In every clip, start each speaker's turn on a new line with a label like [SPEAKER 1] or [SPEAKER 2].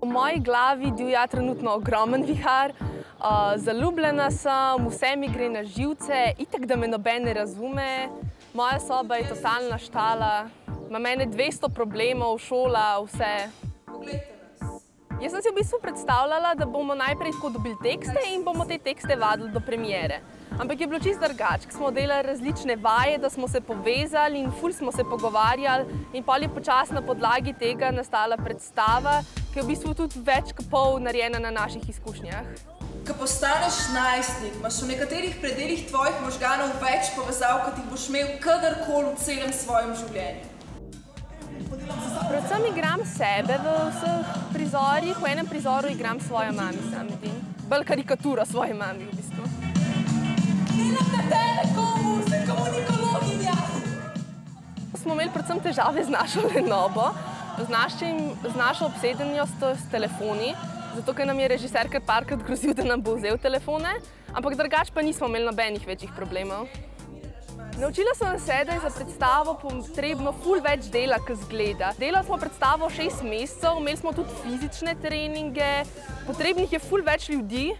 [SPEAKER 1] V moji glavi divja trenutno ogromen vihar, zaljubljena sem, vse mi gre na živce, itak da me noben ne razume. Moja soba je totalna štala, ima mene 200 problemov, šola, vse.
[SPEAKER 2] Poglejte nas.
[SPEAKER 1] Jaz sem si v bistvu predstavljala, da bomo najprej tako dobili tekste in bomo te tekste vadili do premiere. Ampak je bilo čisto drugače, ko smo delali različne vaje, da smo se povezali in ful smo se pogovarjali in pol je počasi na podlagi tega nastala predstava, ki je v bistvu tudi več kot pol narejena na naših izkušnjah.
[SPEAKER 2] Ko postaneš najstnik, imaš v nekaterih predelih tvojih možganov več povezav, kot jih boš imel kadarkoli v celem svojem življenju.
[SPEAKER 1] Predvsem igram sebe v vseh prizorih, v enem prizoru igram svojo mami, se mi zdi. Bolj karikaturo svoje mami v bistvu.
[SPEAKER 2] Delam na Telekomu, sem komunikologinja!
[SPEAKER 1] Smo imeli predvsem težave z našo lenobo, z našo obsedenostjo s telefoni, zato ker nam je režiser kar parkrat grozil, da nam bo vzel telefone, ampak drugače pa nismo imeli nobenih večjih problemov. Naučila sem se, da je za predstavo potrebno ful več dela, kot izgleda. Delali smo predstavo 6 mesecev, imeli smo tudi fizične treninge, potrebnih je ful več ljudi,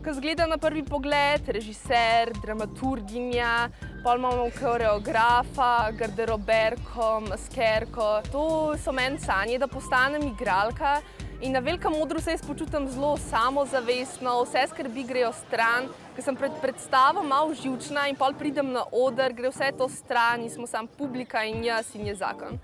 [SPEAKER 1] kot izgleda na prvi pogled, režiser, dramaturginja, pol imamo koreografa, garderoberko, maskerko. To so meni sanje, da postanem igralka in na Velikem odru se jaz počutim zelo samozavestno, vse skrbi grejo stran, ker sem pred predstavo malo živčna in pol pridem na oder, gre vse to stran in smo samo publika in jaz in je zakon.